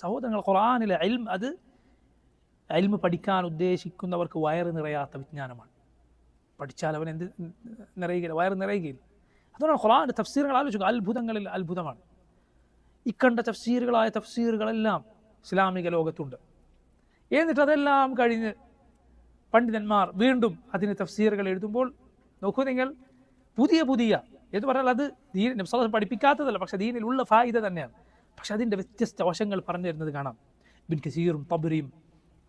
സഹോദരങ്ങൾ, ഖുർആനിലെ ഇൽമ് അത് ഇൽമ് പഠിക്കാൻ ഉദ്ദേശിക്കുന്നവർക്ക് വയറ് നിറയാത്ത വിജ്ഞാനമാണ്. പഠിച്ചാൽ അവൻ എന്ത് നിറയുകയില്ല, വയറ് നിറയുകയില്ല. അതുകൊണ്ടാണ് ഖുർആന്റെ തഫ്സീറുകൾ ആലോചിക്കുക, അത്ഭുതങ്ങളിൽ അത്ഭുതമാണ്. ഇക്കണ്ട തഫ്സീറുകളായ തഫ്സീറുകളെല്ലാം ഇസ്ലാമിക ലോകത്തുണ്ട്. എന്നിട്ട് അതെല്ലാം കഴിഞ്ഞ് പണ്ഡിതന്മാർ വീണ്ടും അതിന് തഫ്സീറുകൾ എഴുതുമ്പോൾ നോക്കൂ നിങ്ങൾ, പുതിയ പുതിയ എന്ന് പറഞ്ഞാൽ അത് ദീൻ നബി സല്ലല്ലാഹു അലൈഹി വസല്ലം പഠിപ്പിക്കാത്തതല്ല, പക്ഷേ ദീനിലുള്ള ഫായിദ തന്നെയാണ്. പക്ഷെ അതിൻ്റെ വ്യത്യസ്ത വശങ്ങൾ പറഞ്ഞു തരുന്നത് കാണാം. ഇബ്നു കസീറും തബ്രിയും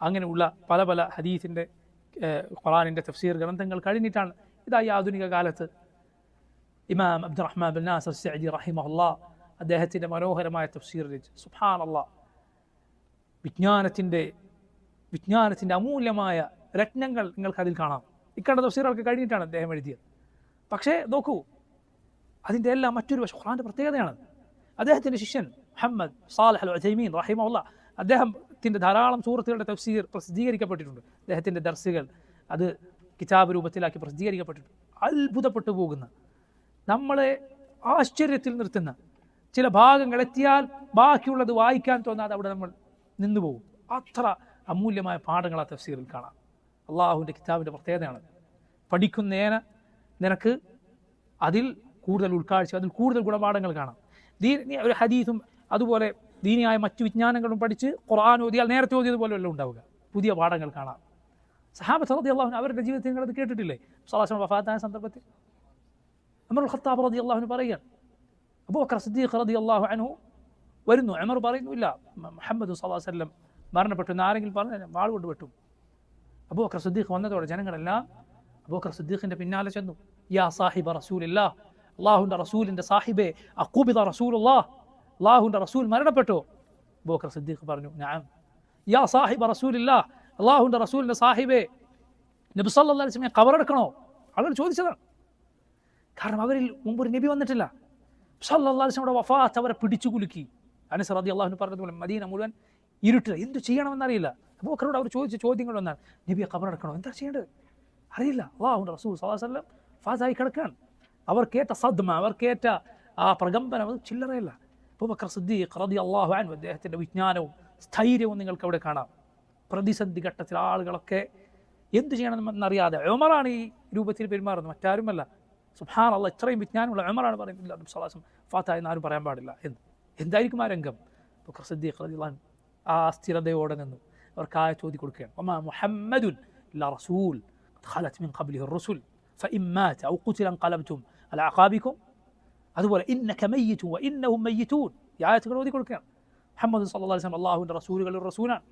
അങ്ങനെയുള്ള പല പല ഹദീസിൻ്റെ ഖുർആനിൻ്റെ തഫ്സീർ ഗ്രന്ഥങ്ങൾ കഴിഞ്ഞിട്ടാണ് ഇതായി ആധുനിക കാലത്ത് ഇമാം അബ്ദുറഹ്മാൻ ബിൻ നാസിർ സഅദി റഹിമഹുല്ലാഹ് അദ്ദേഹത്തിൻ്റെ മനോഹരമായ തഫ്സീർ രചിച്ചു. സുബ്ഹാനല്ലാഹ്, വിജ്ഞാനത്തിൻ്റെ അമൂല്യമായ രത്നങ്ങൾ നിങ്ങൾക്ക് അതിൽ കാണാം. ഇക്കണ്ട തഫ്സീറുകൾക്ക് കഴിഞ്ഞിട്ടാണ് അദ്ദേഹം എഴുതിയത്. പക്ഷേ നോക്കൂ, അതിൻ്റെ എല്ലാം മറ്റൊരു വശം ഖുർആന്റെ പ്രത്യേകതയാണ്. അദ്ദേഹത്തിൻ്റെ ശിഷ്യൻ മുഹമ്മദ് സാലിഹ് അൽ ഉസൈമീൻ റഹിമഹുല്ലാഹ്, അദ്ദേഹത്തിൻ്റെ ധാരാളം സൂറത്തുകളുടെ തഫ്സീർ പ്രസിദ്ധീകരിക്കപ്പെട്ടിട്ടുണ്ട്. അദ്ദേഹത്തിൻ്റെ ദർസുകൾ അത് കിതാബ് രൂപത്തിലാക്കി പ്രസിദ്ധീകരിക്കപ്പെട്ടിട്ടുണ്ട്. അത്ഭുതപ്പെട്ടു പോകുന്ന, നമ്മളെ ആശ്ചര്യത്തിൽ നിർത്തുന്ന ചില ഭാഗങ്ങൾ എത്തിയാൽ ബാക്കിയുള്ളത് വായിക്കാൻ തോന്നാതെ അവിടെ നമ്മൾ നിന്നുപോകും. അത്ര അമൂല്യമായ പാഠങ്ങൾ ആ തഫ്സീറിൽ കാണാം. അള്ളാഹുവിൻ്റെ കിതാബിൻ്റെ പ്രത്യേകതയാണ്. പഠിക്കുന്നേന നിനക്ക് അതിൽ കൂടുതൽ ഉൾക്കാഴ്ച, അതിൽ കൂടുതൽ ഗുണപാഠങ്ങൾ കാണാം. ഒരു ഹദീസും അതുപോലെ ദീനിയായ മറ്റു വിജ്ഞാനങ്ങളും പഠിച്ച് ഖുർആൻ ഓതിയാൽ നേരത്തെ ഓതിയതുപോലെയല്ല ഉണ്ടാവുക, പുതിയ പാഠങ്ങൾ കാണാം. സഹാബത്ത് റളിയല്ലാഹു അൻഹു അവരുടെ ജീവിതത്തിൽ നിങ്ങളത് കേട്ടിട്ടില്ലേ? സ്വല്ലല്ലാഹു അലൈഹി വസല്ലം വഫാത്തായ സന്ദർഭത്തിൽ ഉമറുൽ ഖത്താബ് റളിയല്ലാഹു അൻഹു പറയുകയാണ്, അബൂബക്കർ സിദ്ദീഖ് റളിയല്ലാഹു അൻഹു വരുന്നു. ഉമർ പറയുന്നു, ഇല്ല, മുഹമ്മദ് സ്വല്ലല്ലാഹു അലൈഹി വസല്ലം മരണപ്പെട്ടു എന്ന് ആരെങ്കിലും പറഞ്ഞു വാൾ കൊണ്ട് വെട്ടും. അബൂബക്കർ സിദ്ദീഖ് വന്നതോടെ ജനങ്ങളെല്ലാം അബൂബക്കർ സിദ്ദീഖിൻ്റെ പിന്നാലെ ചെന്നു. യാ സാഹിബ റസൂലില്ലാഹ്, അള്ളാഹുവിൻ്റെ റസൂലിൻ്റെ സാഹിബേ, അഖൂബിദ റസൂലുള്ളാഹ്, അള്ളാഹുവിൻ്റെ റസൂൽ മരണപ്പെട്ടോ? അബൂബക്കർ സിദ്ദീഖ് പറഞ്ഞു, നഅം. യാ സാഹിബ റസൂലില്ലാഹ്, അള്ളാഹുവിൻ്റെ റസൂലിൻ്റെ സാഹിബേ, നബി സല്ലല്ലാഹു അലൈഹി വസല്ലം ഖബറടക്കണോ? ആളുകൾ ചോദിച്ചതാണ്. കാരണം അവരിൽ മുമ്പ് ഒരു നബി വന്നിട്ടില്ല. സല്ലല്ലാഹു അലൈഹി വസല്ലം വഫാത്ത് അവരെ പിടിച്ചു കുലുക്കി. അനസ് റളിയല്ലാഹു അൻഹു പറഞ്ഞതുപോലെ മദീന മുഴുവൻ ഇരുട്ട്, എന്തു ചെയ്യണമെന്നറിയില്ല. അബൂബക്കറോട് അവർ ചോദിച്ച ചോദ്യങ്ങൾ ഒന്നാണ്, നബിയെ ഖബറടക്കണോ? എന്താ ചെയ്യേണ്ടത് അറിയില്ല. അള്ളാഹുവിൻ്റെ റസൂൽ സല്ലല്ലാഹു അലൈഹി വസല്ലം ഫാസായി കിടക്കുകയാണ്. അവർ കേട്ട സദ്മ, അവർ കേട്ട ആ പ്രകമ്പനം അത് ചില്ലറയല്ല. അബൂബക്കർ സിദ്ദീഖ് റളിയല്ലാഹു അൻഹു അദ്ദേഹത്തിൻ്റെ വിജ്ഞാനവും സ്ഥൈര്യവും നിങ്ങൾക്ക് അവിടെ കാണാം. പ്രതിസന്ധി ഘട്ടത്തിൽ ആളുകളൊക്കെ എന്തു ചെയ്യണമെന്നറിയാതെ ഉമറാണ് ഈ രൂപത്തിൽ പെരുമാറുന്നത്, മറ്റാരുമല്ല. സുബ്ഹാനല്ലാഹ്, ഇത്രയും വിജ്ഞാനമുള്ള ഉമറാണ് പറയുന്നില്ല നബി സല്ലല്ലാഹു അലൈഹി വസല്ലം ഫാത്തായി എന്ന് ആരും പറയാൻ പാടില്ല എന്ന്. എന്തായിരിക്കും ആ രംഗം? അബൂബക്കർ സിദ്ദീഖ് റളിയല്ലാഹു അൻഹു ആ സ്ഥിരതയോടെ നിന്നു. അവർക്ക് ആയ ചോദ്യം കൊടുക്കുകയാണ്, വമാ മുഹമ്മദുൻ ഇല്ലാ റസൂൽ ഖലത് മിൻ ഖബ്ലിഹി الرسل فإن مات أو قتل انقلبتم على أعقابكم. അതുപോലെ ഇന്നക മയ്യിതുൻ വഇന്നഹും മയ്യിതൂൻ, ഈ ആയത്തുകൾ ഓതി കൊടുക്കുകയാണ്. മുഹമ്മദ് സല്ലല്ലാഹു അലൈഹി വസല്ലം അല്ലാഹുവിൻ്റെ റസൂലുകളിൽ റസൂലാണ്.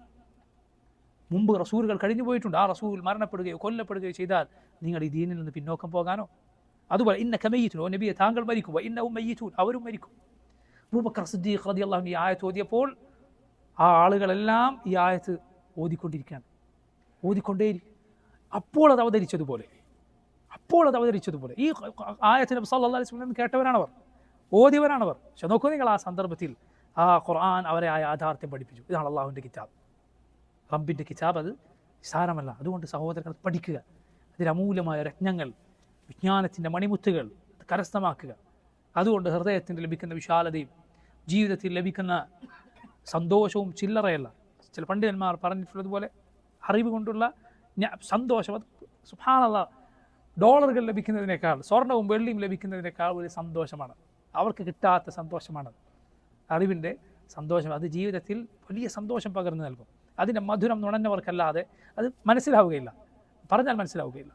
മുമ്പ് റസൂലുകൾ കഴിഞ്ഞു പോയിട്ടുണ്ട്. ആ റസൂൽ മരണപ്പെടുകയോ കൊല്ലപ്പെടുകയോ ചെയ്താൽ നിങ്ങൾ ഈ ദീനിൽ നിന്ന് പിന്നോക്കം പോകാനോ? അതുപോലെ ഇന്നക മയ്യിതുൻ, ഓ നബിയെ താങ്കൾ മരിക്കും, വഇന്നഹും മയ്യിതൂൻ, അവരും മരിക്കും. അബൂബക്കർ സിദ്ദീഖ് റളിയല്ലാഹു അൻഹു ഈ ആയത്ത് ഓതിയപ്പോൾ ആ ആളുകളെല്ലാം ഈ ആയത്ത് ഓതിക്കൊണ്ടിരിക്കുകയാണ്, ഓതിക്കൊണ്ടേയിരിക്കും. അപ്പോൾ അത് അവതരിച്ചതുപോലെ ഈ ആയത്ത് നബി സല്ലല്ലാഹു അലൈഹി വസല്ലം കേട്ടവരാണവർ, ഓതിയവരാണവർ. പക്ഷെ നോക്കൂ നിങ്ങൾ, ആ സന്ദർഭത്തിൽ ആ ഖുർആൻ അവരെ ആ യാഥാർത്ഥ്യം പഠിപ്പിച്ചു. ഇതാണ് അള്ളാഹുവിൻ്റെ കിതാബ്, റബ്ബിൻ്റെ കിതാബ്. അത് നിസ്സാരമല്ല. അതുകൊണ്ട് സഹോദരങ്ങൾ പഠിക്കുക, അതിൽ അമൂല്യമായ രത്നങ്ങൾ, വിജ്ഞാനത്തിൻ്റെ മണിമുത്തുകൾ കരസ്ഥമാക്കുക. അതുകൊണ്ട് ഹൃദയത്തിന് ലഭിക്കുന്ന വിശാലതയും ജീവിതത്തിൽ ലഭിക്കുന്ന സന്തോഷവും ചില്ലറയല്ല. ചില പണ്ഡിതന്മാർ പറഞ്ഞിട്ടുള്ളതുപോലെ അറിവ് കൊണ്ടുള്ള സന്തോഷം അത് സുബ്ഹാനല്ലാഹ് ഡോളറുകൾ ലഭിക്കുന്നതിനേക്കാൾ, സ്വർണവും വെള്ളിയും ലഭിക്കുന്നതിനേക്കാൾ ഒരു സന്തോഷമാണ്. അവർക്ക് കിട്ടാത്ത സന്തോഷമാണ് അറിവിൻ്റെ സന്തോഷം. അത് ജീവിതത്തിൽ വലിയ സന്തോഷം പകർന്നു നൽകും. അതിൻ്റെ മധുരം നുണഞ്ഞവർക്കല്ലാതെ അത് മനസ്സിലാവുകയില്ല, പറഞ്ഞാൽ മനസ്സിലാവുകയില്ല.